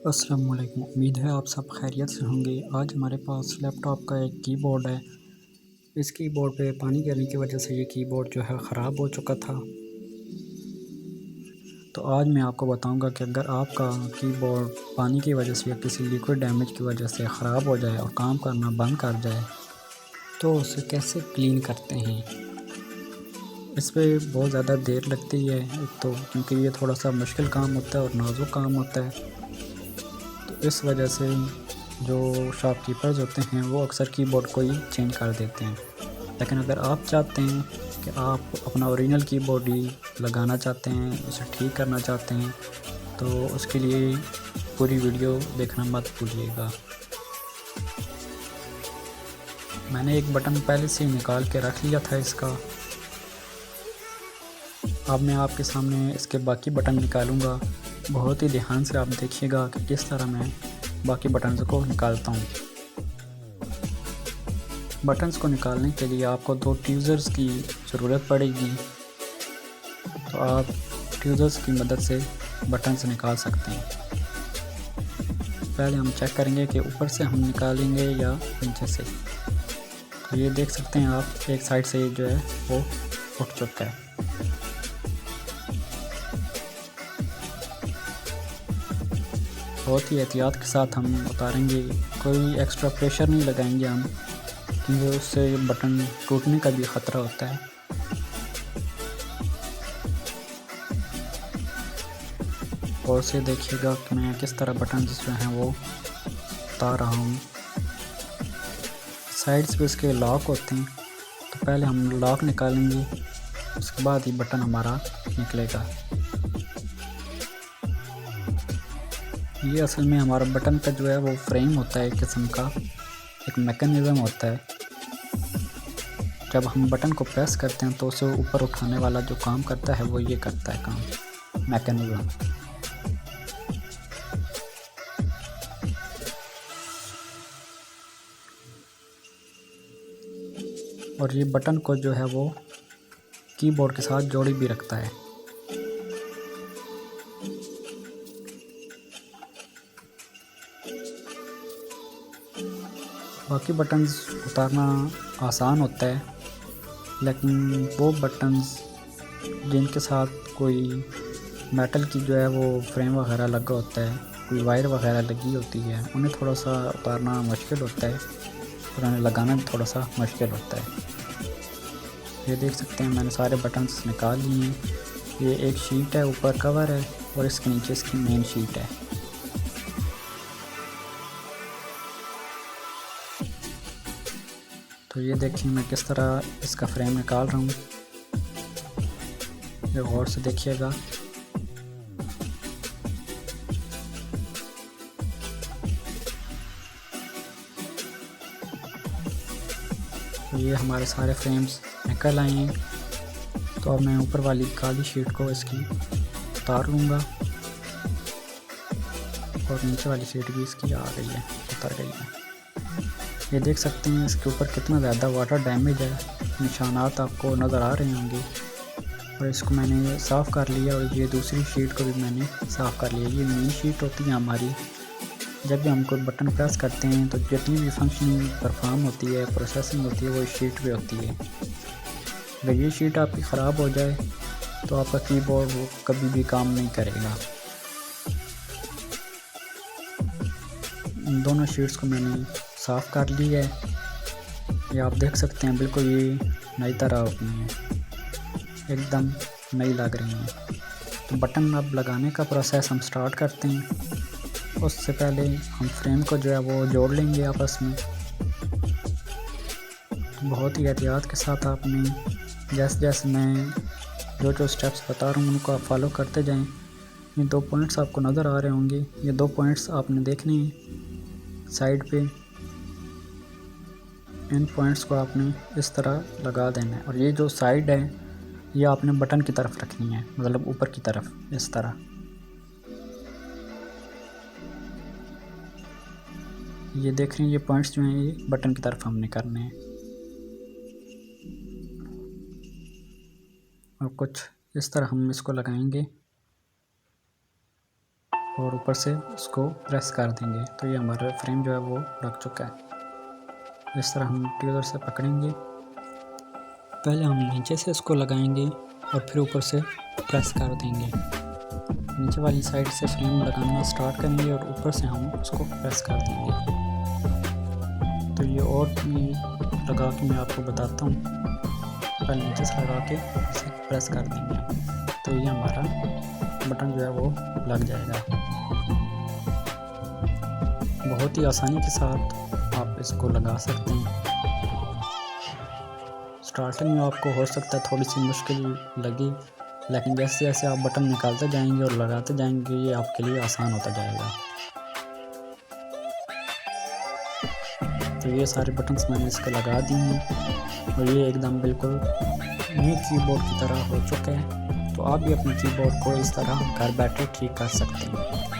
अस्सलामुअलैकुम। उम्मीद है आप सब खैरियत से होंगे। आज हमारे पास लैपटॉप का एक कीबोर्ड है। इस कीबोर्ड पे पानी गिरने की वजह से ये कीबोर्ड जो है ख़राब हो चुका था। तो आज मैं आपको बताऊंगा कि अगर आपका कीबोर्ड पानी की वजह से या किसी लिक्विड डैमेज की वजह से ख़राब हो जाए और काम करना बंद कर जाए तो उसे कैसे क्लीन करते हैं। इस पे बहुत ज़्यादा देर लगती है एक तो, क्योंकि ये थोड़ा सा मुश्किल काम होता है और नाजुक काम होता है। तो इस वजह से जो शॉपकीपर्स होते हैं वो अक्सर कीबोर्ड को ही चेंज कर देते हैं। लेकिन अगर आप चाहते हैं कि आप अपना ओरिजिनल कीबोर्ड ही लगाना चाहते हैं, उसे ठीक करना चाहते हैं, तो उसके लिए पूरी वीडियो देखना मत भूलिएगा। मैंने एक बटन पहले से ही निकाल के रख लिया था इसका। अब मैं आपके सामने इसके बाकी बटन निकालूंगा। बहुत ही ध्यान से आप देखिएगा कि किस तरह मैं बाकी बटन्स को निकालता हूँ। बटन्स को निकालने के लिए आपको दो ट्यूज़र्स की ज़रूरत पड़ेगी। तो आप ट्यूज़र्स की मदद से बटन्स निकाल सकते हैं। पहले हम चेक करेंगे कि ऊपर से हम निकालेंगे या नीचे से। तो ये देख सकते हैं आप, एक साइड से जो है वो उठ चुका है। बहुत ही एहतियात के साथ हम उतारेंगे, कोई एक्स्ट्रा प्रेशर नहीं लगाएंगे हम, क्योंकि उससे बटन टूटने का भी ख़तरा होता है। और से देखिएगा कि मैं किस तरह बटन जो हैं वो उतार रहा हूँ। साइड्स पे इसके लॉक होते हैं, तो पहले हम लॉक निकालेंगे, उसके बाद ही बटन हमारा निकलेगा। ये असल में हमारा बटन का जो है वो फ्रेम होता है, एक किस्म का एक मैकेनिज़्म होता है। जब हम बटन को प्रेस करते हैं तो उसे ऊपर उठाने वाला जो काम करता है वो ये करता है काम, मैकेनिज़्म। और ये बटन को जो है वो कीबोर्ड के साथ जोड़ी भी रखता है। बाकी बटन्स उतारना आसान होता है, लेकिन वो बटन्स जिनके साथ कोई मेटल की जो है वो फ्रेम वगैरह लगा होता है, कोई वायर वगैरह लगी होती है, उन्हें थोड़ा सा उतारना मुश्किल होता है और उन्हें लगाना भी थोड़ा सा मुश्किल होता है। ये देख सकते हैं मैंने सारे बटन्स निकाल लिए हैं। ये एक शीट है, ऊपर कवर है और इसके नीचे इसकी मेन शीट है। तो ये देखिए मैं किस तरह इसका फ्रेम निकाल रहा हूँ, ये गौर से देखिएगा। तो ये हमारे सारे फ्रेम्स निकल आए हैं। तो अब मैं ऊपर वाली काली शीट को इसकी उतार लूँगा और नीचे वाली शीट भी इसकी आ गई है, उतर गई है। ये देख सकते हैं इसके ऊपर कितना ज़्यादा वाटर डैमेज है, निशानात आपको नज़र आ रहे होंगे। और इसको मैंने साफ़ कर लिया और ये दूसरी शीट को भी मैंने साफ़ कर लिया। ये मेन शीट होती है हमारी। जब भी हम कोई बटन प्रेस करते हैं तो जितनी भी फंक्शनिंग परफॉर्म होती है, प्रोसेसिंग होती है, वो इस शीट पे होती है। अगर ये शीट आपकी ख़राब हो जाए तो आपका कीबोर्ड वो कभी भी काम नहीं करेगा। इन दोनों शीट्स को मैंने साफ़ कर लिया है। ये आप देख सकते हैं बिल्कुल ये नई तरह होती हैं, एकदम नई लग रही हैं। तो बटन अब लगाने का प्रोसेस हम स्टार्ट करते हैं। उससे पहले हम फ्रेम को जो है वो जोड़ लेंगे आपस में। बहुत ही एहतियात के साथ आपने जैसे जैसे मैं जो स्टेप्स बता रहा हूँ उनको आप फॉलो करते जाएं। ये दो पॉइंट्स आपको नज़र आ रहे होंगे, ये दो पॉइंट्स आपने देखने हैं साइड पे। इन पॉइंट्स को आपने इस तरह लगा देना है और ये जो साइड है ये आपने बटन की तरफ रखनी है, मतलब ऊपर की तरफ, इस तरह। ये देख रहे हैं ये पॉइंट्स जो हैं ये बटन की तरफ हमने करने हैं। और कुछ इस तरह हम इसको लगाएंगे। और ऊपर से उसको प्रेस कर देंगे तो ये हमारा फ्रेम जो है वो लग चुका है। इस तरह हम ट्यूजर से पकड़ेंगे, पहले हम नीचे से इसको लगाएंगे और फिर ऊपर से प्रेस कर देंगे। नीचे वाली साइड से फ्रेम लगाना स्टार्ट करेंगे और ऊपर से हम उसको प्रेस कर देंगे। तो ये और भी लगा के मैं आपको बताता हूँ। पहले नीचे से लगा के इसे प्रेस कर देंगे तो ये हमारा बटन जो है वो लग जाएगा। बहुत ही आसानी के साथ आप इसको लगा सकते हैं। स्टार्टिंग में आपको हो सकता है थोड़ी सी मुश्किल लगी, लेकिन जैसे जैसे आप बटन निकालते जाएंगे और लगाते जाएंगे ये आपके लिए आसान होता जाएगा। तो ये सारे बटन्स मैंने इसके लगा दिए हैं और ये एकदम बिल्कुल न्यू कीबोर्ड की तरह हो चुके हैं। तो आप भी अपने कीबोर्ड को इस तरह घर बैठे ठीक कर सकते हैं।